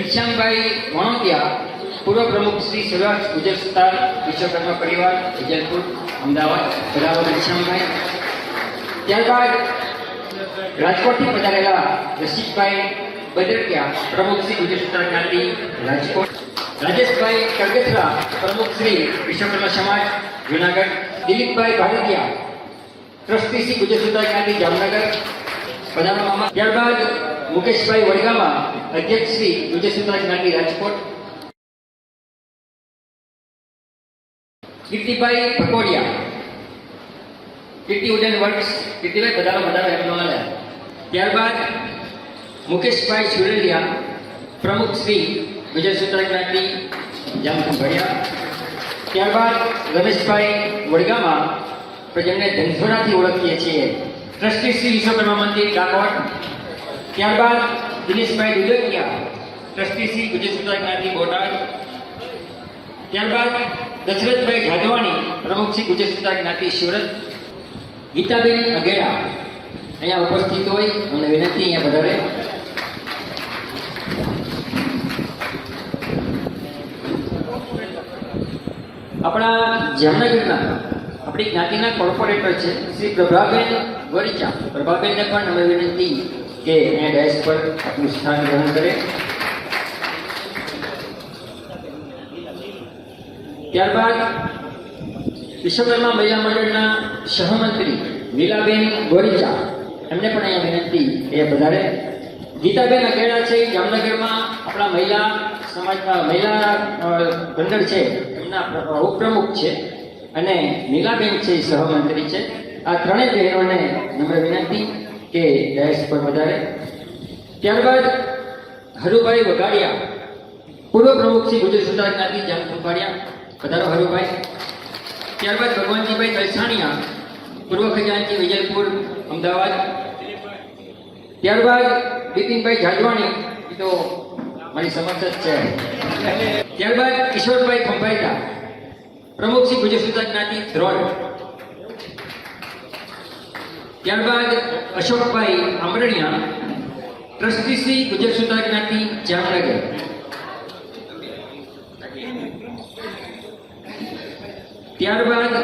ઘનશ્યામભાઈ વણોતિયા, પૂર્વ પ્રમુખ શ્રી સૌરાષ્ટ્ર ગુજર સુતાર વિશ્વકર્મા પરિવાર, વિજલપુર, અમદાવાદ. બરાબર ઘનશ્યામભાઈ. ત્યારબાદ રાજકોટથી પધારેલા રસિકભાઈ બદરકિયા, પ્રમુખ શ્રી ગુજર સુતાર જ્ઞાતિ, રાજકોટ. રાજેશભાઈ કરગથરા, પ્રમુખ શ્રી વિશ્વકર્મા સમાજ, જુનાગઢ. દિલીપભાઈ ભારતીયા, ટ્રસ્ટી શ્રી ગુજર સુતાર જ્ઞાતિ, જામનગર. પધારવામાં. ત્યારબાદ મુકેશભાઈ વડગામા, અધ્યક્ષ શ્રી ગુજર સુતાર જ્ઞાતિ, રાજકોટ. કીર્તિભાઈ ભકોડિયા, કીર્તિ ઉડન વર્ક્સ. કીર્તિભાઈ પધારો એમનો હાલે. ત્યારબાદ મુકેશભાઈ સુરેલિયા, પ્રમુખ શ્રી ગુજર સુતાર જ્ઞાતિ, જામખંભાળિયા. ત્યારબાદ રમેશભાઈ વડગામા, જેમને ધનસોરાથી ઓળખીએ છીએ, ટ્રસ્ટી શ્રી વિશ્વકર્મા મંદિર, કાકોટ. ત્યારબાદ દિનેશભાઈ દુધકિયા, ટ્રસ્ટી શ્રી ગુજર સુતાર જ્ઞાતિ, બોટાદ. ત્યારબાદ દશરથભાઈ જાદવાની, પ્રમુખ શ્રી ગુજર સુતાર જ્ઞાતિ, સુરત. ગીતાબેન અગેડા અહીંયા ઉપસ્થિત હોય અને વિનંતી અહીંયા વધારે. આપણા જામનગરના આપણી જ્ઞાતિના કોર્પોરેટર છે શ્રી પ્રભાબેન વરિચા. પ્રભાબેનને પણ અમે વિનંતી કે અહીંયા ડેસ્ક પર આપનું સ્થાન ગ્રહણ કરે. ત્યારબાદ વિશ્વકર્મા મહિલા મંડળના સહમંત્રી લીલાબેન ગોરીચા, એમને પણ અહીંયા વિનંતી એ વધારે. ગીતાબેન અકેડા છે, જામનગરમાં આપણા મહિલા સમાજના મહિલા મંડળ છે એમના ઉપપ્રમુખ છે, અને નીલાબેન છે એ સહમંત્રી છે. આ ત્રણેય બહેનોને નમ્ર વિનંતી કે ડેસ્ક પર વધારે. ત્યારબાદ હરુભાઈ વગાડિયા, પૂર્વ પ્રમુખ શ્રી ગુજર સુતાર જ્ઞાતિ, જામખંભાળિયા. પધારો હરુભાઈ. ત્યારબાદ ભગવાનજીભાઈ કલસાણિયા, પૂર્વ ખજાનચી, વિજલપુર, અમદાવાદ. ત્યારબાદ બિપિનભાઈ જાજવાણી, તો મારી સમર્થ જ છે. ત્યારબાદ કિશોરભાઈ ખંભાઈતા, પ્રમુખ શ્રી ગુજર સુતાર જ્ઞાતિ, ધ્રોલ. ત્યારબાદ અશોકભાઈ આંબરણિયા, ટ્રસ્ટી શ્રી ગુજર સુતાર જ્ઞાતિ, જામનગર. ત્યારબાદ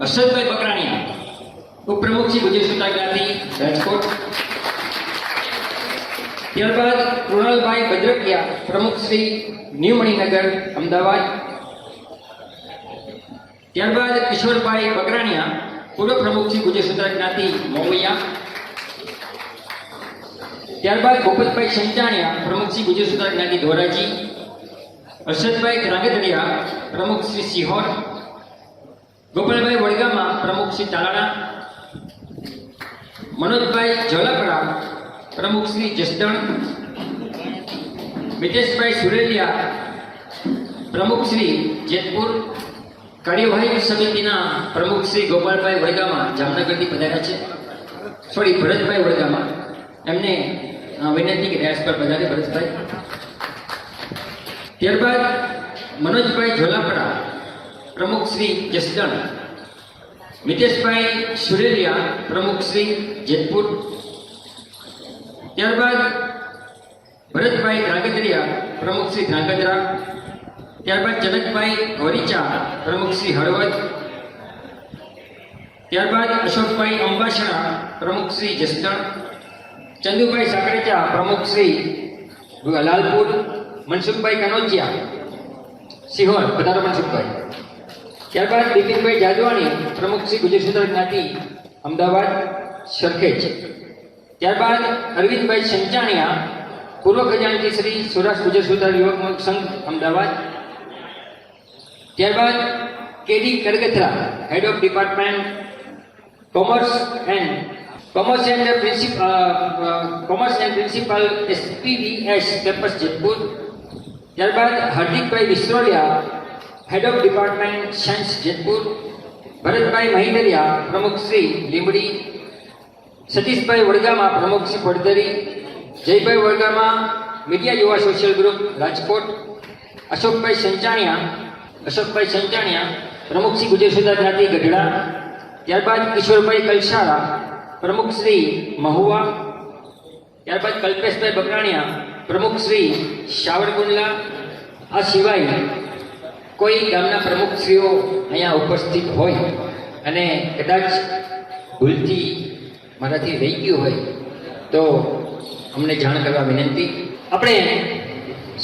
હર્ષદભાઈ બકરાણીયા, ઉપપ્રમુખ શ્રી ગુજર સુતાર જ્ઞાતિ, રાજકોટ. ત્યારબાદ કૃણાલભાઈ ભદ્રકિયા, પ્રમુખ શ્રી ન્યૂ મણિનગર, અમદાવાદ. ત્યારબાદ કિશોરભાઈ બકરાણીયા, પૂર્વ પ્રમુખ શ્રી ગુજર સુતાર જ્ઞાતિ, મોવૈયા. ત્યારબાદ ગોપતભાઈ સંચાણિયા, પ્રમુખ શ્રી ગુજર સુતાર જ્ઞાતિ, ધોરાજી. હર્ષદભાઈ ક્રાંગધરિયા, પ્રમુખ શ્રી સિહોર. ગોપાલભાઈ વડગામા, પ્રમુખ શ્રી તાલાળા. મનોજભાઈ ઝોલાપરા, પ્રમુખ શ્રી જસદણ. મિતેશભાઈ સુરેલિયા, પ્રમુખ શ્રી જેતપુર. કાર્યવાહી સમિતિના પ્રમુખ શ્રી ગોપાલભાઈ વડગામા, જામનગરથી પધાર્યા છે. ભરતભાઈ વડગામા, એમને વિનંતી કે ડેસ્ક પર પધારે. ભરતભાઈ. ત્યારબાદ મનોજભાઈ ઝોલાપરા, પ્રમુખ શ્રી જસદણ. મિતેશભાઈ સુરેલિયા, પ્રમુખ શ્રી જેતપુર. ત્યારબાદ ભરતભાઈ ધ્રાંગધ્રિયા, પ્રમુખ શ્રી ધ્રાંગધ્રા. ત્યારબાદ જનકભાઈ વરિચા, પ્રમુખ શ્રી હળવદ. ત્યારબાદ અશોકભાઈ અંબાસણા, પ્રમુખ શ્રી જસદણ. ચંદુભાઈ સાકરેચા, પ્રમુખ શ્રી લાલપુર. મનસુખભાઈ કનોજિયા, સિહોર. પધારો મનસુખભાઈ. ત્યારબાદ બિપિનભાઈ જાદવાની, પ્રમુખ શ્રી ગુજર સુતાર જ્ઞાતિ, અમદાવાદ, સરખેજ. ત્યારબાદ અરવિંદભાઈ સંચાણિયા, પૂર્વ ખજાનચી શ્રી સૌરાષ્ટ્ર ગુજર સુતાર યુવક સંઘ, અમદાવાદ. ત્યારબાદ K D Kargathara, head of department commerce and principal SPVS, campus, Jetpur. ત્યારબાદ હાર્દિકભાઈ Visroliya, head of department science, Jetpur. ભરતભાઈ મહિદરિયા, પ્રમુખ શ્રી લીંબડી. સતીશભાઈ વડગામા, પ્રમુખ શ્રી પડદરી. જયભાઈ વડગામા, મીડિયા યુવા સોશિયલ ગ્રુપ, રાજકોટ. અશોકભાઈ સંચાણિયા, પ્રમુખ શ્રી ગુજર સુતાર જ્ઞાતિ, ગઢડા. ત્યારબાદ કિશોરભાઈ કલસારા, પ્રમુખ શ્રી મહુવા, ત્યારબાદ કલ્પેશભાઈ બકરાણીયા, પ્રમુખ શ્રી શાવરકુંડલા. આ સિવાય કોઈ ગામના પ્રમુખશ્રીઓ અહીંયા ઉપસ્થિત હોય અને કદાચ ભૂલથી મારાથી રહી ગયું હોય તો અમને જાણ કરવા વિનંતી. આપણે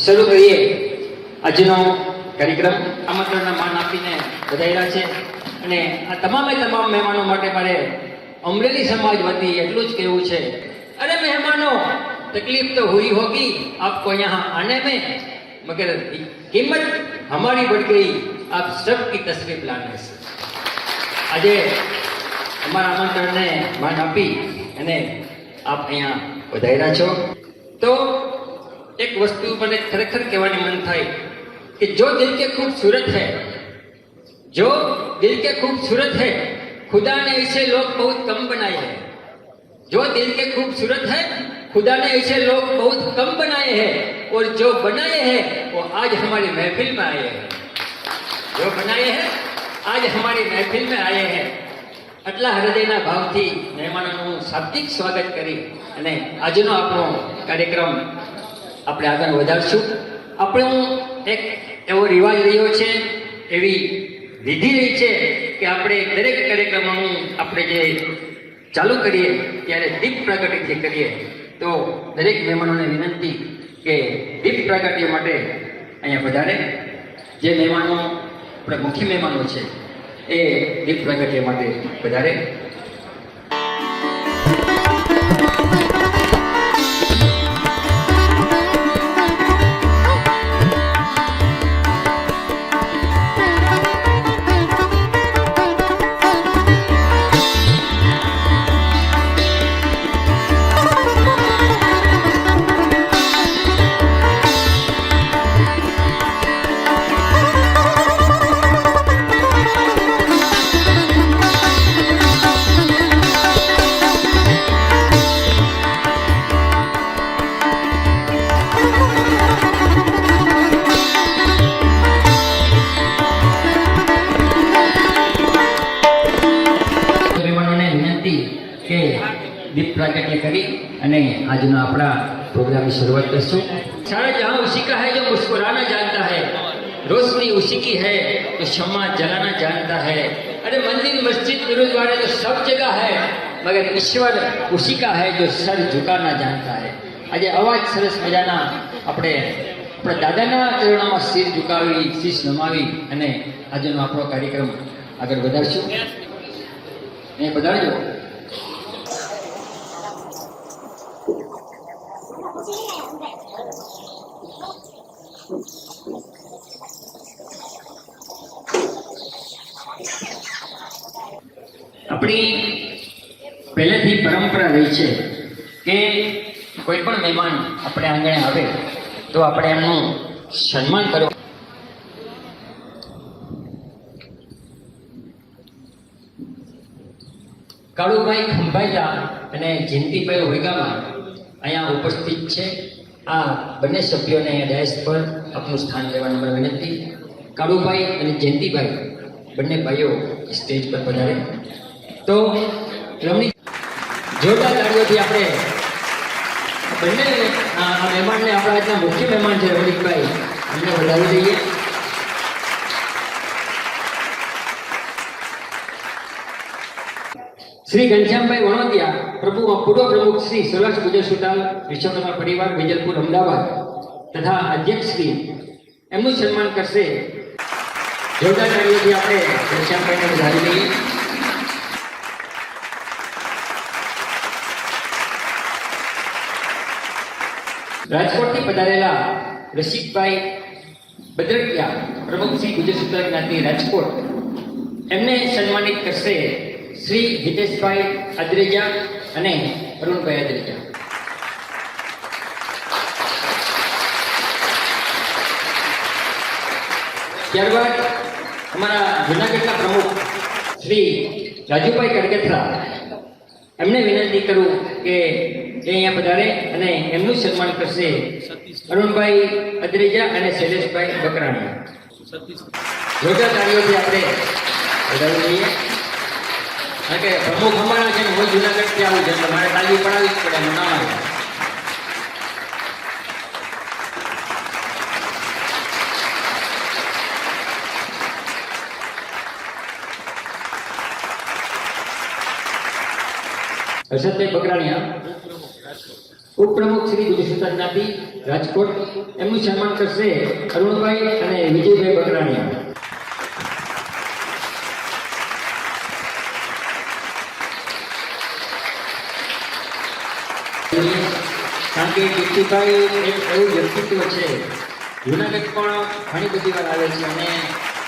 શરૂ કરીએ આજનો કાર્યક્રમ. આમંત્રણના માન આપીને વધાર્યા છે અને આ તમામ મહેમાનો માટે મારે અમરેલી સમાજ વતી એટલું જ કહેવું છે, અરે મહેમાનો, તકલીફ તો હુઈ હોગી આપકો યહાં આને में, मगर कीमत हमारी बढ़ गई आप सबकी तशरीफ लाने से. આજે અમારા આમંત્રણને માન આપી અને આપ અહીંયા વધાર્યા છો તો એક વસ્તુ મને ખરેખર કહેવાની મન થાય कि जो दिल के खूबसूरत है, जो दिल के खूबसूरत है, खुदा ने इसे लोग बहुत कम बनाए हैं. जो दिल के खूबसूरत है, खुदा ने इसे लोग बहुत कम बनाए हैं और जो बनाए हैं वो आज हमारी महफिल में आए हैं. जो बनाए हैं आज हमारी महफिल में आए हैं. આટલા હૃદયના ભાવથી મહેમાનોનું શાબ્દિક સ્વાગત કરી અને આજનો આપણો કાર્યક્રમ આપણે આગળ વધારશું. આપણો એક એવો રિવાજ રહ્યો છે, એવી વિધિ રહી છે કે આપણે દરેક કાર્યક્રમનું આપણે જે ચાલુ કરીએ ત્યારે દીપ પ્રાગટ્યથી કરીએ. તો દરેક મહેમાનોને વિનંતી કે દીપ પ્રાગટ્ય માટે અહીંયા વધારે. જે મહેમાનો આપણે મુખ્ય મહેમાનો છે એ દીપ પ્રાગટ્ય માટે વધારે. દીપ પ્રાગટ્ય કરી અને આજનો આપણા પ્રોગ્રામની શરૂઆત કરશું. सारा जहां उसी का है जो मुस्कुराना जानता है, रोशनी उसी की है तो शम्मा जलाना जानता है. अरे मंदिर मस्जिद गुरुद्वारे तो सब जगह है, मगर ईश्वर उसी का है जो सर झुकाना जानता है. આજે અવાજ સરસ મજાના આપણે આપણા દાદાના ચરણોમાં શિર ઝુકાવી, શીશ નમાવી અને આજનો આપણો કાર્યક્રમ આગળ વધારશું. એ વધારજો. આપણી પહેલેથી પરંપરા રહી છે કે કોઈ પણ મહેમાન આપણે આંગણે આવે તો આપણે એમનું સન્માન કરવું. કાળુભાઈ ખંભાઈલા અને જયંતિભાઈ હોઈગામાં અહીંયા ઉપસ્થિત છે. આ બંને સભ્યોને ડાયસ પર આપનું સ્થાન લેવાની મને વિનંતી. કાળુભાઈ અને જયંતિભાઈ બંને ભાઈઓ સ્ટેજ પર પધારે તો રમણી જોરદાર તાળીઓથી આપણે બંને આ મહેમાનને, આપણા આજના મુખ્ય મહેમાન છે રમણીકભાઈ, અમને વધાવી દઈએ. શ્રી ઘનશ્યામભાઈ વણોદિયા, પૂર્વ પ્રમુખ શ્રી સૌરાષ્ટ્ર ગુજર સુતાલ વિશ્વકર્મા પરિવાર વિજલપુર અમદાવાદ તથા અધ્યક્ષ શ્રી, એમનું સન્માન કરશે. જોરદાર તાળીઓથી આપણે ઘનશ્યામભાઈને વધાવી દઈએ. રાજકોટથી પધારેલા રસિકભાઈ બદ્રકિયા, પ્રમુખ શ્રી ગુજર સુતાલ જ્ઞાતિ રાજકોટ, એમને સન્માનિત કરશે શ્રી હિતેશભાઈ અદ્રેજા અને અરુણભાઈ અદ્રેજા. ત્યારબાદ અમારા જૂનાગઢના પ્રમુખ શ્રી રાજુભાઈ કડગથરા, એમને વિનંતી કરું કે એ અહીંયા પધારે અને એમનું સન્માન કરશે અરુણભાઈ અદ્રેજા અને શૈલેષભાઈ બકરાણીયા. જોરદાર તાળીઓથી આપણે વધાવી દઈએ. કારણ કે પ્રમુખ અમારા છે ને હું જુનાગઢથી આવું છે એટલે મારે તાલી પડાવી જ પડે એનું નામ આવે. હર્ષદભાઈ બકરાણીયા ઉપપ્રમુખ શ્રી ગુજર સુતાર જ્ઞાતિ રાજકોટ, એમનું સન્માન કરશે અરુણભાઈ અને વિજયભાઈ બકરાણીયા. કારણ કે કીર્તિભાઈ એક એવું વ્યક્તિત્વ છે, જુનાગઢ પણ ઘણી બધી વાર આવે છે અને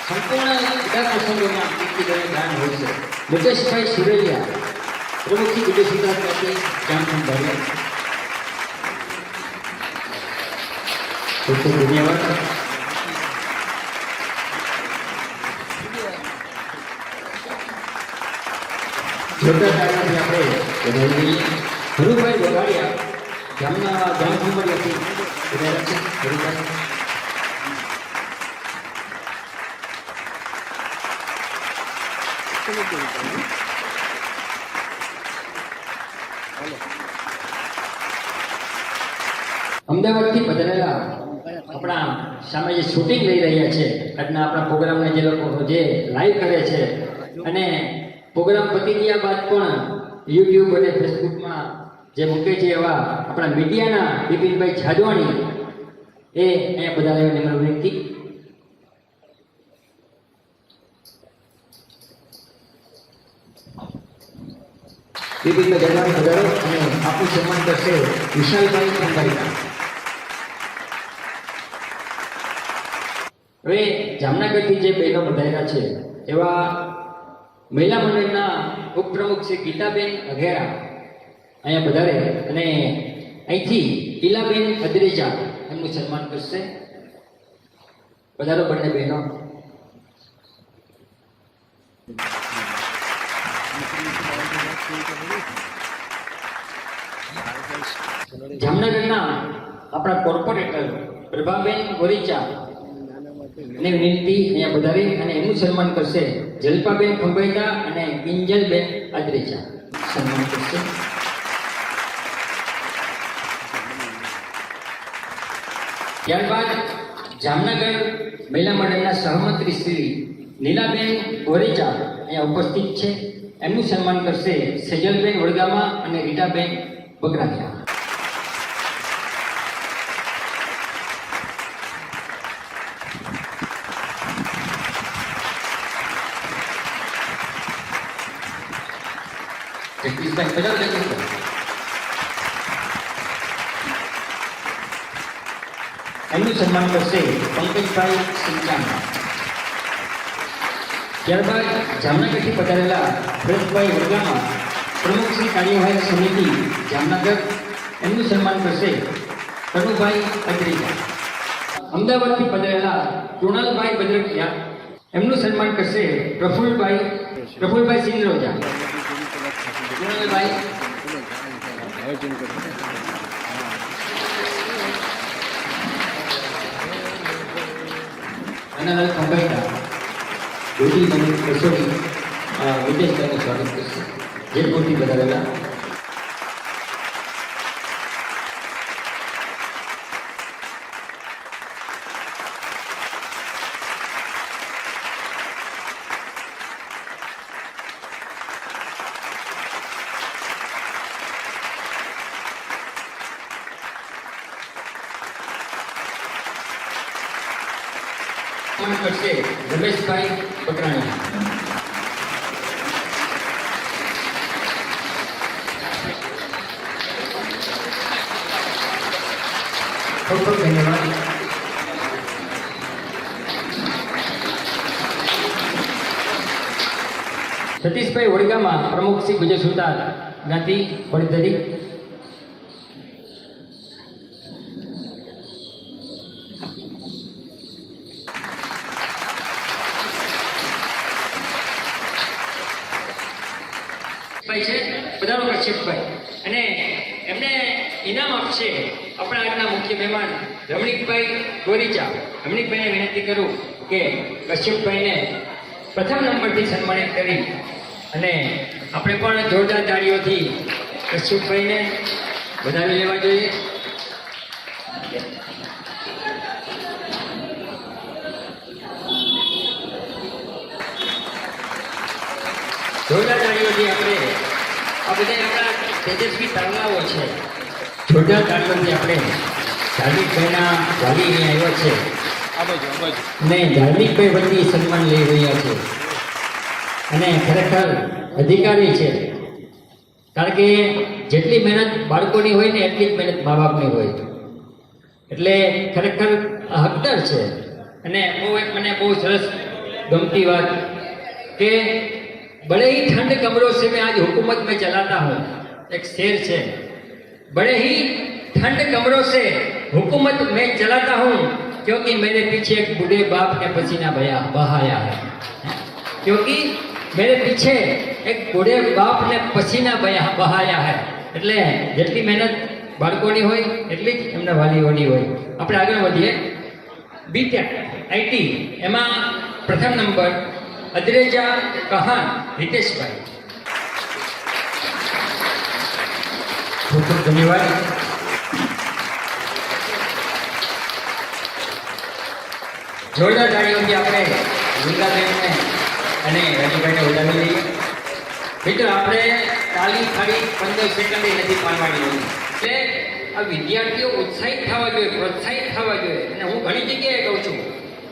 સંપૂર્ણ બધા પ્રસંગોમાં કીર્તિભાઈનું ગાન હોય છે. મુકેશભાઈ સુરેલિયા પ્રમુખ શ્રી ગુજર સુતાર જ્ઞાતિ જામખંભાળિયા. ખૂબ ખૂબ ધન્યવાદ. જોરદાર તાળીઓથી આપણે વધાવી દઈએ. હરુભાઈ વઘાડિયા જામખંભાળિયાથી વધાર્યા છે. હરુભાઈ અમદાવાદથી પધારેલા આપણા સામે જે શૂટિંગ લઈ રહ્યા છે આજના આપણા પ્રોગ્રામને જે લોકો જે લાઈવ કરે છે અને પ્રોગ્રામ પતી ગયા બાદ પણ યુટ્યુબ અને ફેસબુકમાં જે મૂકે છે એવા આપણા મીડિયાના બિપિનભાઈ જાદવાણી એ અહીંયા પધારેલા નિમણૂક વિનંતી. બિપિનભાઈ જાદવાણી પધારો અને આપનું સન્માન કરશે વિશાલભાઈ ખંભાળિયા. હવે જામનગરથી જે બહેનો પધાર્યા છે એવા મહિલા મંડળના ઉપપ્રમુખ શ્રી ગીતાબેન અઘેરા અહીંયા પધારે અને અહીંથી ઈલાબેન અદ્રેજા એમનું સન્માન કરશે. પધારો બંને બહેનો. જામનગરના આપણા કોર્પોરેટર પ્રભાબેન ગોરીચા ને વિનંતી અહીંયા પધારી અને એનું સન્માન કરશે જલ્પાબેન ખંભાઈતા અને કિંજલબેન આદ્રેચા સન્માન કરશે. ત્યારબાદ જામનગર મહિલા મંડળના સહમંત્રી શ્રી નીલાબેન ગોરીચા અહીંયા ઉપસ્થિત છે, એમનું સન્માન કરશે સેજલબેન વડગામા અને રીટાબેન બકરાણીયા. જગદીશભાઈ પધારો. જગદીશભાઈ એમનું સન્માન કરશે પંકજભાઈ સિંચાણા. ત્યારબાદ જામનગરથી પધારેલા ભરતભાઈ વડગામા પ્રમુખ શ્રી કાર્યવાહક સમિતિ જામનગર, એમનું સન્માન કરશે કનુભાઈ અદ્રેજા. અમદાવાદથી પધારેલા કૃણાલભાઈ બદરકિયા, એમનું સન્માન કરશે પ્રફુલભાઈ સિંધરોજા. કૃણાલભાઈ અનાલાલ ખંભાઈતા જ્યોતિ મની રસોડી વિદેશભાઈનું સ્વાગત કરશે. જયપુરથી પધારેલા કરશે રમેશભાઈ બકરાણીયા. ખૂબ ખૂબ ધન્યવાદ. સતીશભાઈ વડગામા પ્રમુખ શ્રી ગુજર સુતાર જ્ઞાતિ વડધરી. છે પધારો કશ્યપભાઈ અને એમને ઇનામ આપશે આપણા આજના મુખ્ય મહેમાન રમણીકભાઈ ગોરીચા. રમણીકભાઈને વિનંતી કરું કે કશ્યપભાઈને પ્રથમ નંબરથી સન્માનિત કરી અને આપણે પણ જોરદાર તાળીઓથી કશ્યપભાઈને વધાવી લેવા જોઈએ. જોરદાર તાળીઓથી આપણે આ બધા આપણા તેજસ્વી તારલાઓ છે. જોરદાર તાળીઓથી આપણે ધાર્મિકભાઈના વાલી અહીંયા આવ્યા છે અને ધાર્મિકભાઈ વતી સન્માન લઈ રહ્યા છે અને ખરેખર અધિકારી છે. કારણ કે જેટલી મહેનત બાળકોની હોય ને એટલી જ મહેનત મા બાપની હોય. એટલે ખરેખર હકદાર છે. અને મને બહુ સરસ ગમતી વાત કે बड़े ही ठंड कमरों से मैं आज हुकूमत में चलाता हूँ. एक शेर है, बड़े ही ठंड कमरों से हुकूमत में चलाता हूँ क्योंकि मेरे पीछे एक बूढ़े बाप ने पसीना बहाया है. क्योंकि मेरे पीछे एक बूढ़े बाप ने पसीना बहाया है. એટલે જેટલી મહેનત બાળકોની હોય એટલી જ એમના વાલીઓની હોય. આપણે આગળ વધીએ. બીટેક આઈટી એમાં પ્રથમ નંબર અદ્રેજા કહાન હિતેશભાઈ. ખૂબ ખૂબ ધન્યવાદ. જોરદાર તાળીઓથી આપણે ગંગાબેનને અને રાજુભાઈને વધાવી લઈએ. મિત્રો આપણે તાળી ખાલી 15 સેકન્ડે નથી પાડવાની હોય. એટલે આ વિદ્યાર્થીઓ ઉત્સાહિત થવા જોઈએ, પ્રોત્સાહિત થવા જોઈએ. અને હું ઘણી જગ્યાએ કહું છું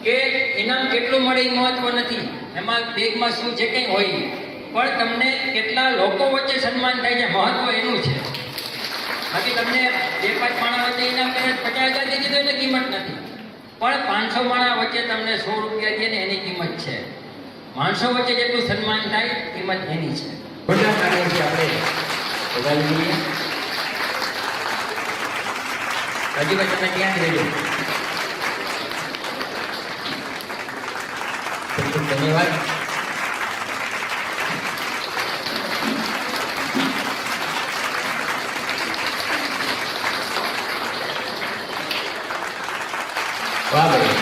કે ઇનામ કેટલું મળે એ મહત્વ નથી, એમાં બેગમાં શું છે કંઈ હોય, પણ તમને કેટલા લોકો વચ્ચે સન્માન થાય છે મહત્વ એનું છે. બાકી તમને 2-5 માણસ વચ્ચે ઇનામ કરે 50,000 દીધી તો એની કિંમત નથી, પણ 500 માણસ વચ્ચે તમને 100 રૂપિયા દે ને એની કિંમત છે. માણસો વચ્ચે જેટલું સન્માન થાય કિંમત એની છે. બધા કાર્યથી આપણે વધારી દઈએ. રાજુભાઈ તમે ક્યાં જ રહેજો. ખૂબ ધન્યવાદ. વાહ ભાઈ.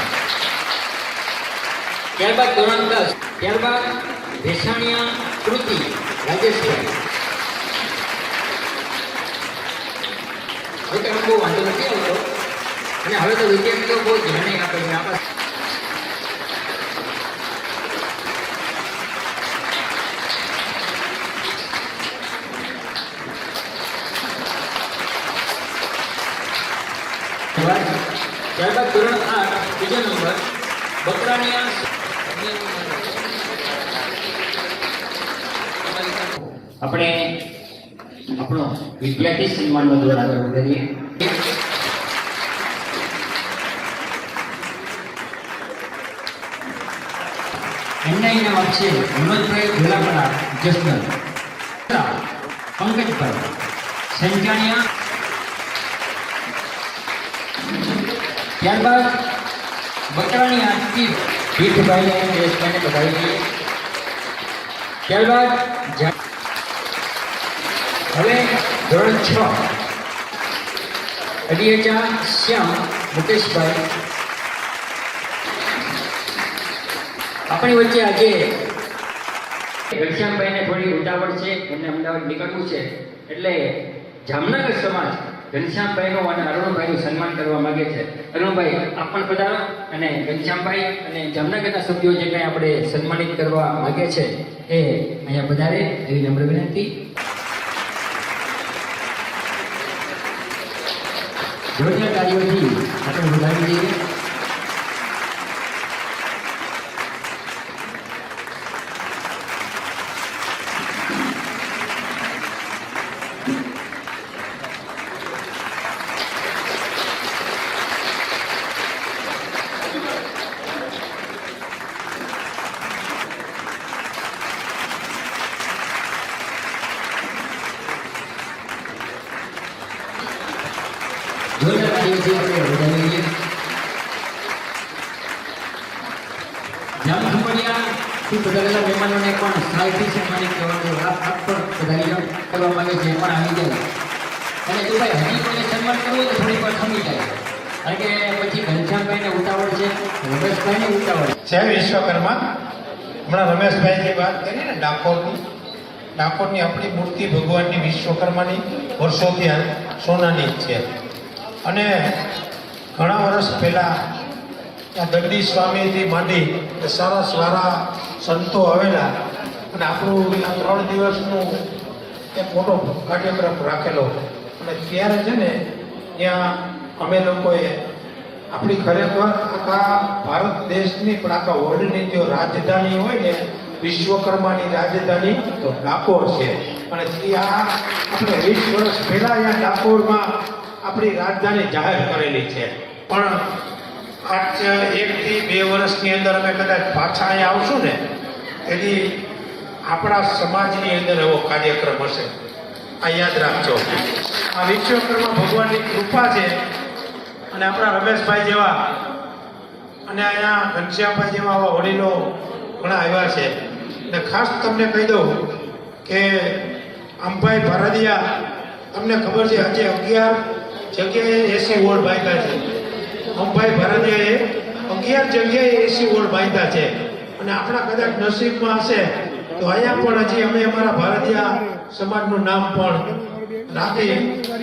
ત્યારબાદ ધોરણ 10, ત્યારબાદ ભેસાણિયા કૃતિ રાજેશભાઈ. હવે બહુ વાંધો નથી આવતો અને હવે તો વિદ્યાર્થીઓ બહુ ધ્યાને આપે છે. આપણા ત્યારબાદ ધોરણ 8 બીજો નંબર બકરાનિયા. આપણે આપણો વિદ્યાર્થી સન્માનનો દ્વારા આગળ વધારીએ. એમના ઇનામ આપશે મનોજભાઈ ભોલાપરા જસનલ, પંકજભાઈ સંજાણિયા. ત્યારબાદ બકરાની આરતી પીઠભાઈને દેશભાઈને બધાવી દઈએ. ત્યારબાદ હવે ધોરણ 6 અડિયેચા શ્યામ મુકેશભાઈ. આપણી વચ્ચે આજે ઘનશ્યામભાઈને થોડી ઉતાવળ છે, એમને અમદાવાદ નીકળવું છે, એટલે જામનગર સમાજ ઘનશ્યામભાઈનું અને અરુણભાઈનું સન્માન કરવા માંગે છે. અરુણભાઈ આપ પણ પધારો અને ઘનશ્યામભાઈ અને જામનગરના સભ્યો જે કંઈ આપણે સન્માનિત કરવા માંગે છે એ અહીંયા પધારે એવી નમ્ર વિનંતી. જોરદાર કાર્યોથી આપણે વધાવી દઈએ. જોરદાર કાર્યોથી આપણે વધાવી દઈએ. જામખંભાળિયાથી પધારેલા મહેમાનોને પણ સ્થાયીથી સન્માનિત કરવાનું આપ પણ પધારી કરવા માંગે છે, પણ આવી જાય. અને જો ભાઈ હજી કોઈને સન્માન કરવું તો થોડીક વાર થમી જાય, કારણ કે પછી ઘનશ્યામભાઈને ઉતાવળ છે, રમેશભાઈને ઉતાવળ છે. વિશ્વકર્મા હમણાં રમેશભાઈની વાત કરી ને ડાકોરની, ડાકોરની આપણી મૂર્તિ ભગવાનની વિશ્વકર્માની વર્ષોથી સોનાની જ છે. અને ઘણા વર્ષ પહેલાં આ દંડી સ્વામીથી માંડી સારા સારા સંતો આવેલા અને આપણું આ 3 દિવસનું એક મોટો કાર્યક્રમ રાખેલો. અને ત્યારે છે ને ત્યાં અમે લોકોએ આપણી ખરેખર આખા ભારત દેશની પણ આખા વર્લ્ડની જો રાજધાની હોય ને વિશ્વકર્માની રાજધાની તો ડાકોર છે. અને આપણે 20 વર્ષ પહેલા અહીંયા ડાકોરમાં આપણી રાજધાની જાહેર કરેલી છે. પણ આજ 1 થી 2 વર્ષની અંદર અમે કદાચ પાછા અહીંયા આવશું ને તેથી આપણા સમાજની અંદર એવો કાર્યક્રમ હશે. આ યાદ રાખજો. આ વિશ્વકર્મા ભગવાનની કૃપા છે. અને આપણા રમેશભાઈ જેવા અને અહીંયા ઘનશ્યામભાઈ જેવા આવા વડીલો ઘણા આવ્યા છે. અને ખાસ તમને કહી દઉં કે અંબાઈ ભારદિયા, તમને ખબર છે આજે 11 જગ્યાએ એસી વોર્ડ બાંધ્યા છે. અંબાઈ ભારદિયાએ 11 જગ્યાએ એસી વોર્ડ બાંધ્યા છે. અને આપણા કદાચ નસીબમાં હશે તો અહીંયા પણ હજી અમે અમારા ભારતીય સમાજનું નામ પણ રાખી.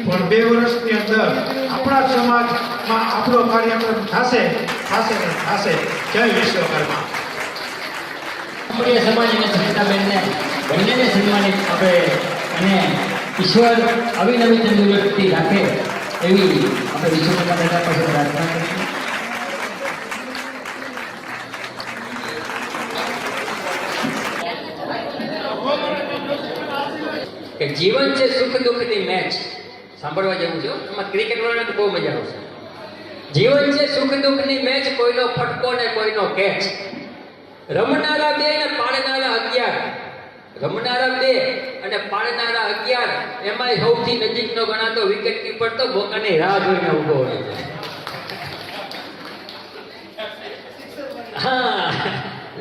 પણ 2 વર્ષની અંદર આપણા સમાજમાં આપણો કાર્યક્રમ થશે. જય વિશ્વકર્મા. અમારી સમાજ અને સુનિતાબેનને બંનેને સન્માનિત આપે અને ઈશ્વર આવી નવી તંદુરસ્તી રાખે એવી આપણે વિશ્વકર્મા દાદા પાસે પ્રાર્થના કરીશું. કે જીવન છે સુખ દુઃખની મેચ. સાંભળવા જેવું છે. એમાં ક્રિકેટ વાળાને તો બહુ મજા આવશે. જીવન છે સુખ દુઃખની મેચ, કોઈનો ફટકો ને કોઈનો કેચ. રમનારા 2 ને પાડનારા 11. રમનારા 2 અને પાડનારા 11. એમાં સૌથી નજીકનો ગણાતો વિકેટ કીપર તો મોકાની રાહ જોઈને ઊભો હોય છે. હા,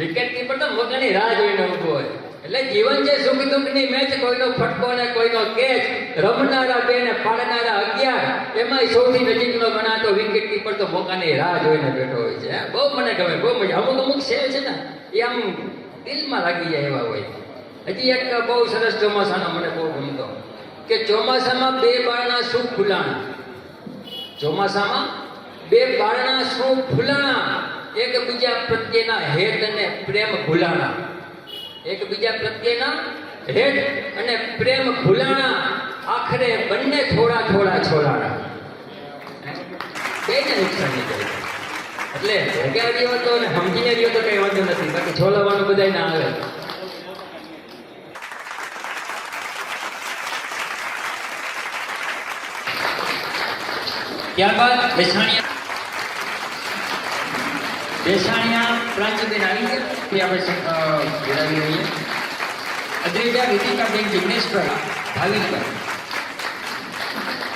વિકેટ કીપર તો મોકાની રાહ જોઈને ઊભો હોય. એટલે જીવન છે સુખ દુઃખની મેચ, કોઈનો ફટકો ને કોઈનો કેચ. રમનારા 2 ને પાડનારા 11. એમાં સૌથી નજીકનો ગણાતો વિકેટ કીપર તો મોકાની રાહ જોઈને બેઠો હોય છે. બહુ મને ગમે, બહુ મજા. અમુક શેર છે ને એ આમ દિલમાં લાગી જાય એવા હોય. હજી એક બહુ સરસ ચોમાસાનો મને બહુ ગમતો કે ચોમાસામાં 2 બારણા શું ફૂલાણા. ચોમાસામાં 2 બારણા શું ફૂલાણા. એકબીજા પ્રત્યેના હેત અને પ્રેમ ભૂલાણા. એકબીજા પ્રત્યેના હેત અને પ્રેમ ભૂલાણા. આખરે બંને થોડા છોડાણા. બેને નુકસાન નહીં કર્યું. એટલે ભેગા રહ્યો તો ને સમજીને રહ્યો તો કઈ વાંધો નથી. બાકી છોલાવાનું બધાય ના આવે. ત્યારબાદ બેસાણિયા પ્રાંચુબેન આવી છે. આપણે જોડાવી રહીએ. અદ્રેજા વિધિકાબેન જિગ્નેશભાઈ ભાવિકભાઈ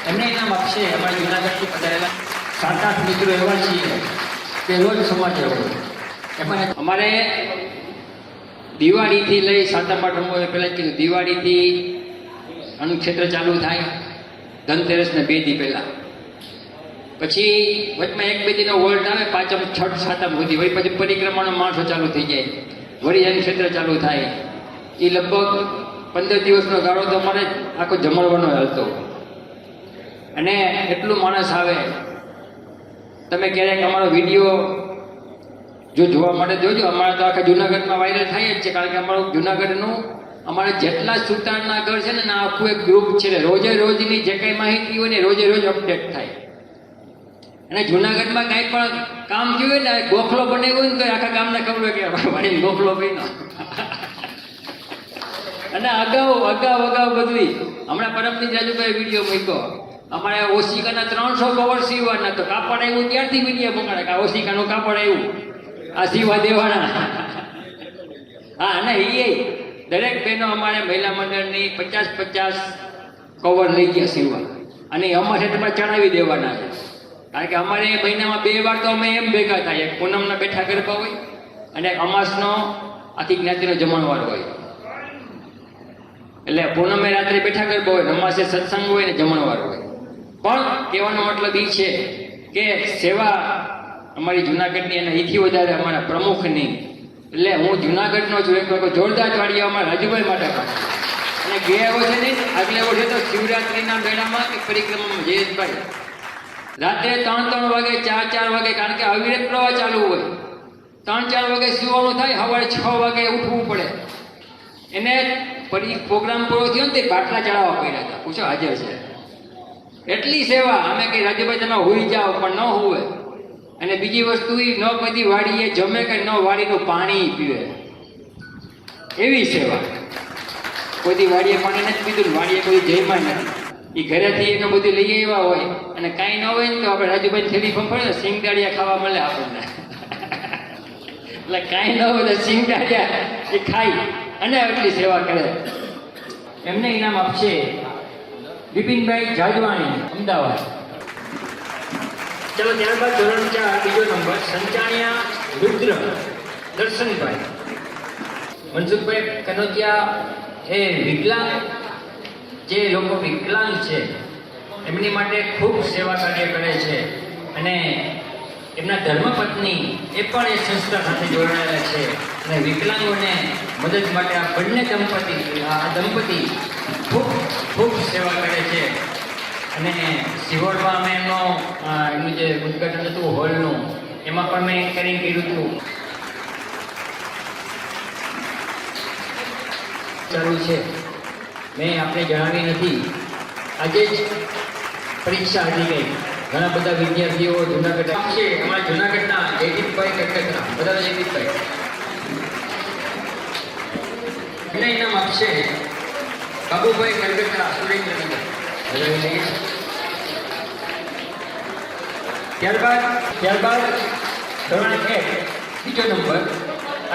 એમને ઇનામ આપશે. અમારા જૂનાગઢથી પધારેલા 7-8 મિત્રો એવા છીએ કે રોજ સમાજ હોય. એમાં અમારે દિવાળીથી લઈ 7મ 8મ પહેલાં કીધું દિવાળીથી અન્નક્ષેત્ર ચાલુ થાય. ધનતેરસને 2 દી પહેલાં. પછી વચમાં 1-2 દીનો વોલ્ટ આવે. 5મ 6મ 7મ સુધી વળી પછી પરિક્રમાનો માણસો ચાલુ થઈ જાય. વળી અન્નક્ષેત્ર ચાલુ થાય. એ લગભગ 15 દિવસનો ગાળો તો અમારે આખો જમણવાનો હાલતો. અને એટલું માણસ આવે. તમે ક્યારેક અમારો વિડીયો જો જોવા માટે જોજો. અમારા તો આખા જૂનાગઢમાં વાયરલ થાય જ છે. કારણ કે અમારું જૂનાગઢનું અમારે જેટલા સુતારના ઘર છે ને આખું એક ગ્રુપ છે. રોજની જે કંઈ માહિતી હોય ને રોજ અપડેટ થાય. અને જૂનાગઢમાં કાંઈ પણ કામ થયું હોય ને ગોખલો બનાવ્યો ને તો આખા ગામને ખબર હોય કે વાળીને ગોખલો બન્યો. અને અગાઉ બધું હમણાં પરમથી રાજુભાઈ વિડીયો મૂક્યો. અમારે ઓશિકાના 300 કવર સીવવાના. તો કાપડ આવ્યું ત્યારથી વિડીયો મોકલે કે ઓશિકાનું કાપડ આવ્યું, આ સીવા દેવાના. હા, અને એ દરેક બહેનો અમારે મહિલા મંડળની 50 કવર લઈ ગયા સીવવા. અને અમારે તમારે ચડાવી દેવાના છે. કારણ કે અમારે મહિનામાં 2 વાર તો અમે એમ ભેગા થાય. એક પૂનમના બેઠા ગરબા હોય અને અમાસનો આખી જ્ઞાતિનો જમણવાર હોય. એટલે પૂનમે રાત્રે બેઠા ગરબા હોય, અમાસે સત્સંગ હોય ને જમણવાર હોય. પણ કહેવાનો મતલબ એ છે કે સેવા અમારી જૂનાગઢની અને એથી વધારે અમારા પ્રમુખની. એટલે હું જૂનાગઢનો છું. એક જોરદાર તાળીઓ અમારા રાજુભાઈ માટે પણ. અને ગયા વર્ષે નહીં, આગલા વર્ષે તો શિવરાત્રીના મેળામાં કે પરિક્રમામાં જયેશભાઈ રાત્રે 3 વાગે 4 વાગે, કારણ કે અવિરત પ્રવાહ ચાલુ હોય, 3-4 વાગે સુવાનું થાય, સવારે 6 વાગે ઉઠવું પડે. એને પ્રોગ્રામ પૂરો થયો ને તે બાટલા ચડાવવા પડ્યા હતા. પૂછો હાજર છે એટલી સેવા. અમે કઈ રાજુભાઈ તમે હોઈ જાઓ, પણ ન હોવે. અને બીજી વસ્તુ એ ન બધી વાડીએ જમે કે ન વાડીનું પાણી પીવે, એવી સેવા. કોઈ વાડીએ પાણી નથી પીધું, વાડીએ કોઈ જયમાં નથી. એ ઘરેથી એનું બધું લઈ આવ્યા હોય અને કાંઈ ન હોય ને તો આપણે રાજુભાઈ થેલી ફંફાડે ને સિંગદાડિયા ખાવા મળે આપણને. એટલે કાંઈ ન હોય તો સિંગદાડિયા એ ખાઈ અને એટલી સેવા કરે. એમને ઇનામ આપશે બિપિનભાઈ જાજવાણી, અમદાવાદ. ચલો ત્યારબાદ ધોરણ 4 બીજો નંબર સંચાણિયા રુદ્ર દર્શનભાઈ. મનસુખભાઈ કનોજિયા એ વિકલાંગ, જે લોકો વિકલાંગ છે એમની માટે ખૂબ સેવા કાર્ય કરે છે. અને એમના ધર્મપત્ની એ પણ એ સંસ્થા સાથે જોડાયેલા છે. અને વિકલાંગોને મદદ માટે આ બંને દંપતી ખૂબ સેવા કરે છે. અને સિહોરમાં અમે એમનું જે ઉદ્ઘાટન હતું હોલનું, એમાં પણ મેં એન્કરિંગ કર્યું હતું. ચાલુ છે, મેં આપણે જણાવી નથી. આજે જ પરીક્ષા હતી ગઈ. ઘણા બધા વિદ્યાર્થીઓ જુનાગઢ છે. અમારા જુનાગઢના જયદીપભાઈ કટકરા, બધા જયદીપભાઈ. એમને ઇનામ આપશે બાબુભાઈ કલકત્તા, સુરેન્દ્રનગર. ત્યારબાદ ધોરણ 1 બીજો નંબર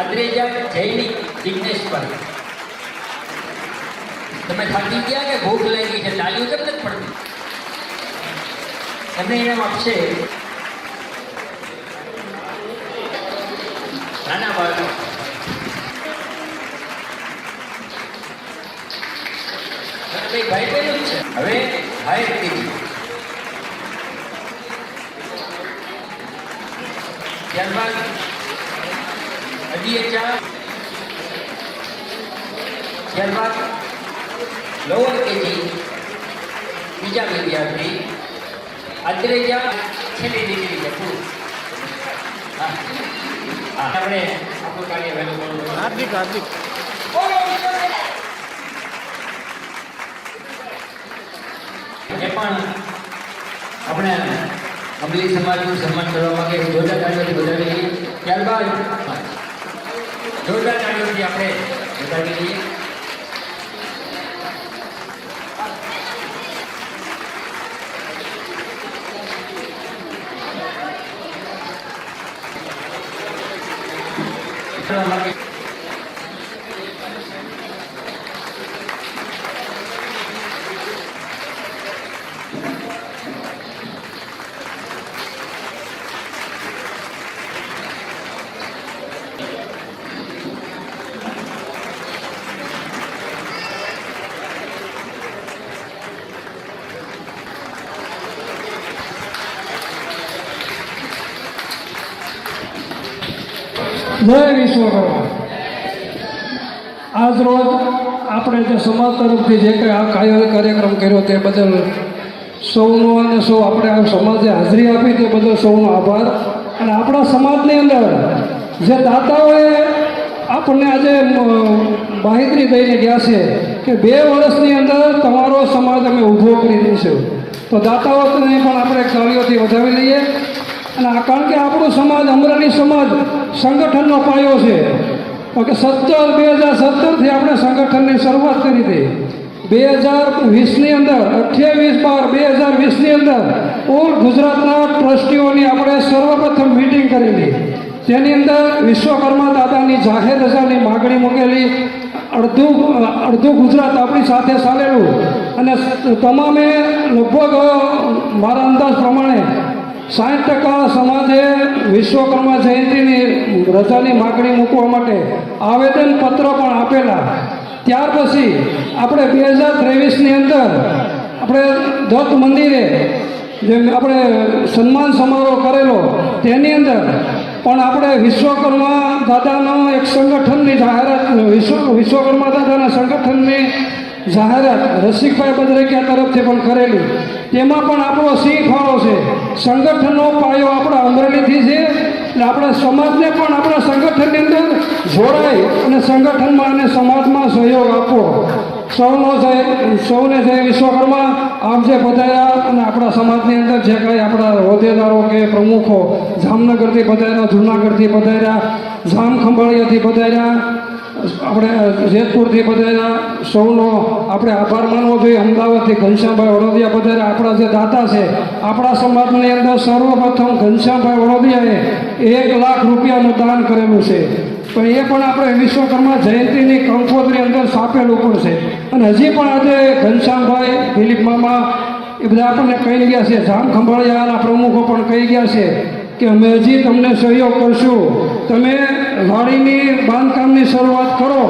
અદ્રેજા જૈનિક જિજ્ઞેશભાઈ. તમે થાકી ગયા કે ભૂખ લાગી છે? તાલીઓ કેમ નથી પડતી? એમને ઇનામ આપશે નાના બાળકો. ભાઈ બહેન છે. હવે હાયર કેજી. ત્યારબાદ અડીએચા, ત્યારબાદ લોઅર કેજી બીજા વિદ્યાર્થી અદ્રેજા છેલ્લી દીકરી છે. આપણે આપણું કાર્ય વહેલું કરવું. હાર્દિક એ પણ આપણે અમલી સમાજનું સન્માન કરવા માટે જોરદાર તાળીઓથી વધાવી લઈએ. ત્યારબાદ જોરદાર તાળીઓથી આપણે વધાવી લઈએ. જય વિશ્વકર્મા. આજ રોજ આપણે જે સમાજ તરફથી જે કંઈ આ કાર્યક્રમ કર્યો તે બદલ સૌનો અને સૌ આપણે આ સમાજે હાજરી આપી તે બદલ સૌનો આભાર. અને આપણા સમાજની અંદર જે દાતાઓએ આપણને આજે બાહેધરી દઈને ગયા છે કે 2 વર્ષની અંદર તમારો સમાજ અમે ઊભો કરી દઈશું, તો દાતાઓને પણ આપણે તાળીઓથી વધાવી લઈએ. અને કારણ કે આપણો સમાજ અમરેલી સમાજ સંગઠનનો પાયો છે. કે 2017થી આપણે સંગઠનની શરૂઆત કરી હતી. 2020ની અંદર 28/12/2020ની અંદર ઓલ ગુજરાતના ટ્રસ્ટીઓની આપણે સર્વપ્રથમ મિટિંગ કરેલી. તેની અંદર વિશ્વકર્મા દાદાની જાહેર રજાની માગણી મૂકેલી. અડધું ગુજરાત આપણી સાથે ચાલેલું. અને તમામે લગભગ મારા અંદાજ પ્રમાણે 60% સમાજે વિશ્વકર્મા જયંતિની રજાની માગણી મૂકવા માટે આવેદનપત્ર પણ આપેલા. ત્યાર પછી આપણે 2023ની અંદર આપણે દત્ત મંદિરે જેમ આપણે સન્માન સમારોહ કરેલો, તેની અંદર પણ આપણે વિશ્વકર્મા દાદાનો એક સંગઠનની જાહેરાત, વિશ્વકર્મા દાદાના સંગઠનની જાહેરાત રસિકભાઈ બદરકિયા તરફથી પણ કરેલી, તેમાં પણ આપણો સિંહ ફાળો છે. સંગઠનનો પાયો આપણા અમરેલીથી છે, એટલે આપણા સમાજને પણ આપણા સંગઠનની અંદર જોડાય અને સંગઠનમાં અને સમાજમાં સહયોગ આપવો. સૌને જય વિશ્વકર્મા. આપ જે પધાર્યા અને આપણા સમાજની અંદર જે કાંઈ આપણા હોદ્દેદારો કે પ્રમુખો જામનગરથી પધાર્યા, જૂનાગઢથી પધાર્યા, જામખંભાળિયાથી પધાર્યા, આપણે જેતપુરથી પધાર્યા, સૌનો આપણે આભાર માનવો જોઈએ. અમદાવાદથી ઘનશ્યામભાઈ વડોદિયા પધાર્યા, આપણા જે દાતા છે આપણા સમાજની અંદર સર્વપ્રથમ ઘનશ્યામભાઈ વડોદિયાએ 1 લાખ રૂપિયાનું દાન કરેલું છે. પણ એ પણ આપણે વિશ્વકર્મા જયંતિની કંકોત્રી અંદર છાપેલું પણ છે. અને હજી પણ આજે ઘનશ્યામભાઈ, દિલીપ મામા એ બધા આપણને કહી ગયા છે, જામખંભાળિયાના પ્રમુખો પણ કહી ગયા છે કે અમે હજી તમને સહયોગ કરશું, તમે વાડીની બાંધકામની શરૂઆત કરો,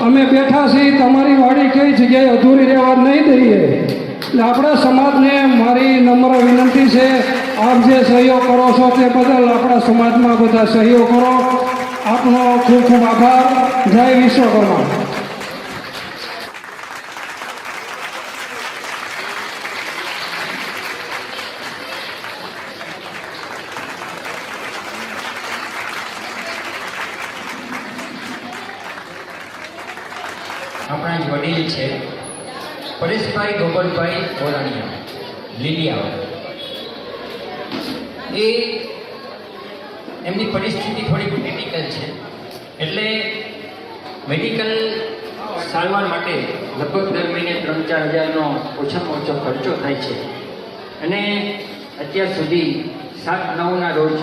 અમે બેઠા છીએ, તમારી વાડી કઈ જગ્યાએ અધૂરી રહેવા નહીં દઈએ. એટલે આપણા સમાજને મારી નમ્ર વિનંતી છે, આપ જે સહયોગ કરો છો તે બદલ આપણા સમાજમાં બધા સહયોગ કરો. આપનો ખૂબ ખૂબ આભાર. જય વિશ્વકર્મા. આપણા જ વડીલ છે પરેશભાઈ ગોપાલભાઈ ગોરાણીયા લીલિયા. એ એમની પરિસ્થિતિ થોડી ક્રિટિકલ છે, એટલે મેડિકલ સારવાર માટે લગભગ દર મહિને 3-4 હજારનો ઓછામાં ઓછો ખર્ચો થાય છે. અને અત્યાર સુધી 7/9ના રોજ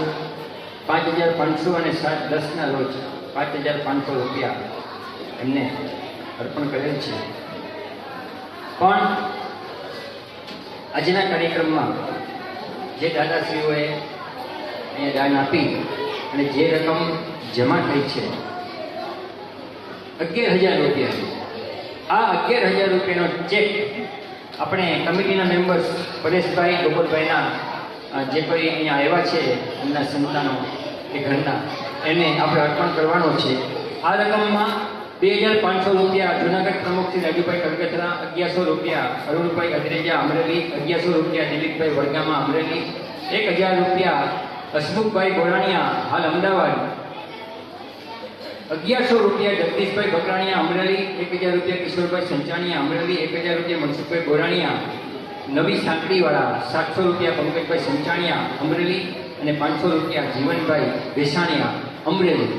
5,500 અને 7/10ના રોજ 5,500 રૂપિયા એમને અર્પણ કરેલ છે. પણ આજના કાર્યક્રમમાં જે દાદાશ્રીઓએ અહીંયા દાન આપી અને જે રકમ જમા થઈ છે 11,000 રૂપિયા, આ 11,000 રૂપિયાનો ચેક આપણે કમિટીના મેમ્બર્સ પરેશભાઈ ગોપાલભાઈના જે કોઈ અહીંયા આવ્યા છે એમના સંતાનો એ ઘરના એને આપણે અર્પણ કરવાનો છે. આ રકમમાં 2,500 રૂપિયા જૂનાગઢ પ્રમુખ શ્રી રાજુભાઈ કડકથરા, 1,100 રૂપિયા અરુણભાઈ અદરેજા અમરેલી, 1,100 રૂપિયા દિલીપભાઈ વડગામા અમરેલી, 1,000 રૂપિયા હસમુખભાઈ ગોરાણીયા હાલ અમદાવાદ, 1,100 રૂપિયા જગદીશભાઈ બકરાણીયા અમરેલી, 1,000 રૂપિયા કિશોરભાઈ સંચાણીયા અમરેલી, 1,000 રૂપિયા મનસુખભાઈ ગોરાણીયા નવી સાંકડીવાળા, 700 રૂપિયા પંકજભાઈ સંચાણીયા અમરેલી અને 500 રૂપિયા જીવનભાઈ બેસાણીયા અમરેલી.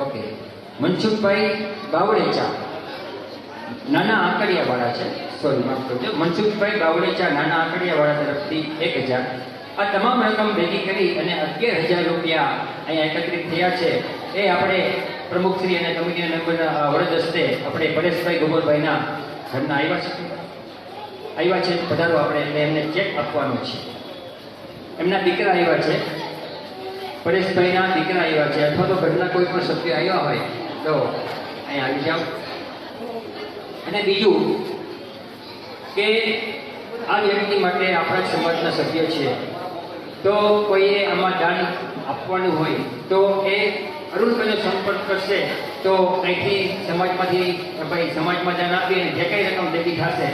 ઓકે, મનસુખભાઈ બાવળેચા નાના આંકડિયાવાળા છે, સોરી માફ કરજો, મનસુખભાઈ બાવળેચા નાના આંકડિયાવાળા તરફથી 1,000. આ તમામ રકમ ભેગી કરી અને 11,000 રૂપિયા અહીંયા એકત્રિત થયા છે. એ આપણે પ્રમુખશ્રી અને કમિટીના મેમ્બરના વરદ હસ્તે આપણે પરેશભાઈ ગોપાલભાઈના ઘરના આવ્યા છે પધારો આપણે, એટલે એમને ચેક આપવાનો છે. એમના દીકરા આવ્યા છે, પરેશભાઈના દીકરા આવ્યા છે, અથવા તો ઘરના કોઈ પણ સભ્ય આવ્યા હોય તો અહીંયા આવી જાઓ. અને બીજું કે આ વ્યક્તિ માટે આપણા જ સમાજના સભ્ય છે, તો કોઈએ આમાં દાન આપવાનું હોય તો એ અરુણભાઈનો સંપર્ક કરશે તો અહીંથી સમાજમાંથી ભાઈ સમાજમાં દાન આપી અને જે કંઈ રકમ ભેગી થશે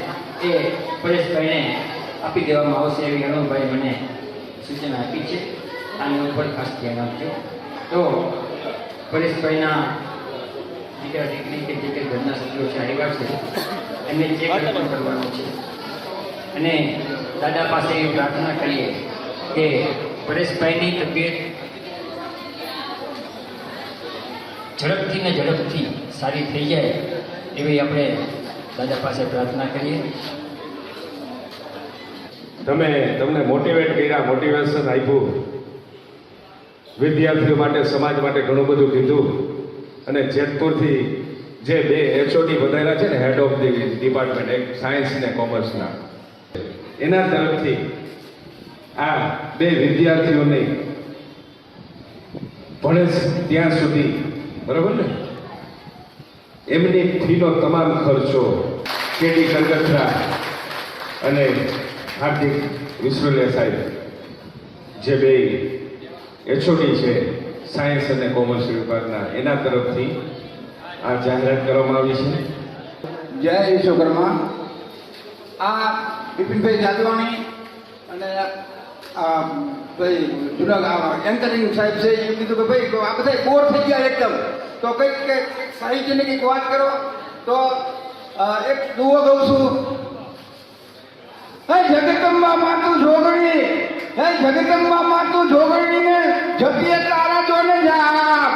એ પરેશભાઈને આપી દેવામાં આવશે એવી અરુણભાઈ મને સૂચના આપી છે. આની ઉપર ખાસ ધ્યાન આપજો. તો પરેશભાઈના દીકરા દીકરી કે જે કંઈ ઘરના સભ્યો છે આવ્યા છે એમને ચેક અર્પણ કરવાનો છે. અને દાદા પાસે એવી પ્રાર્થના કરીએ કે પરેશભાઈની તબિયત ઝડપથી સારી થઈ જાય એવી આપણે દાદા પાસે પ્રાર્થના કરીએ. તમને મોટિવેટ કર્યા, મોટિવેશન આપ્યું, વિદ્યાર્થીઓ માટે, સમાજ માટે ઘણું બધું કીધું. અને જેતપુરથી જે 2 HOD વધાર્યા છે ને, હેડ ઓફ ધી ડિપાર્ટમેન્ટ, એક સાયન્સ ને કોમર્સના, એના તરફથી આ 2 વિદ્યાર્થીઓને ભણે ત્યાં સુધી, બરાબર ને, એમની ફીનો તમામ ખર્ચો કેડી કલકત્રા અને હાર્દિક વિશ્વલિયા સાહેબ જે 2 HOD છે સાયન્સ અને કોમર્સ વિભાગના, એના તરફથી આ જાહેરાત કરવામાં આવી છે. જય વિશ્વકર્મા. આ બિપિનભાઈ જાદવાણી અને આ ભાઈ જુના એન્કરિંગ સાહેબ છે એ કીધું કે ભાઈ આ બધા બોર થઈ ગયા એકદમ, તો કંઈક સાહિત્યની કંઈક વાત કરો. તો એક દુઓ કહું છું. હે જગદંબા માતું જોગણી, હે જગદંબા માતું જોગણીને જપીએ તારા જોને જાપ,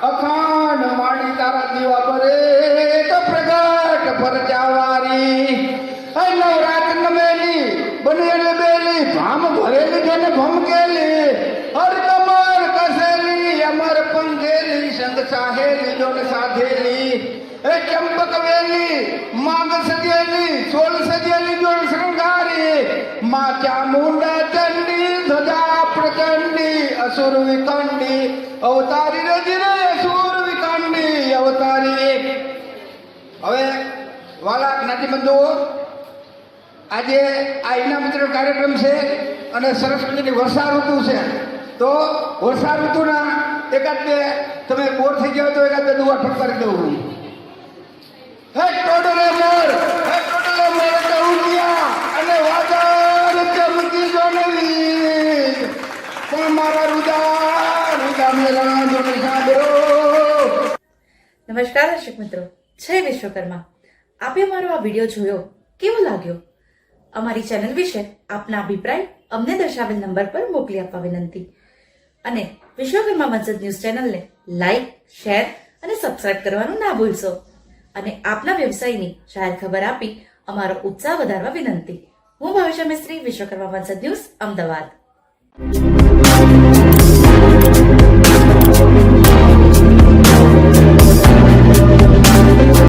અખંડ માડી તારા દીવા પરે તો પ્રગટ પરચાવારી. હે નવરાત નમેલી બનેલી બેલી ભામ ભરેલી જેને ભમકેલી, હર કમર કસેલી અમર પંગેલી સંગ સાહેલી જોન સાધેલી. હે ચંપક વેલી માગ સજેલી સોલ સજેલી જોન શૃંગારી, મા ચામુંડા ચંડી ધજા પ્રચંડી અસુર વિકંડી અવતારી રજિરે અસુર વિકંડી અવતારી. હવે વાલા જ્ઞાતિબંધો, આજે આ ઇનામ વિતરણ કાર્યક્રમ છે અને સરસ્વતીની વર્ષા ઋતુ છે. તો વર્ષા ઋતુના એકાદ બે તમે બોર થઈ ગયા તો એકાદ બે દુઆ ઠપકારી દઉં. હે ટોડલે મોર, હે ટોડલે મોર કઉડિયા અને વાદળ ચમકી જોનવી, પણ મારા રુદા મેલા જોને સાંભળો. નમસ્કાર દર્શક મિત્રો, જય વિશ્વકર્મા. આપે અમારો આ વિડીયો જોયો, કેવો લાગ્યો? અમારી ચેનલ વિશે આપના અભિપ્રાય અમને દર્શાવેલ નંબર પર મોકલી આપવા વિનંતી. અને વિશ્વકર્મા વંશજ ન્યૂઝ ચેનલને લાઈક, શેર અને સબસ્ક્રાઇબ કરવાનું ના ભૂલશો. અને આપના વ્યવસાયની જાહેર ખબર આપી અમારો ઉત્સાહ વધારવા વિનંતી. હું ભવિષ્ય મિસ્ત્રી, વિશ્વકર્મા વંશજ ન્યૂઝ, અમદાવાદ.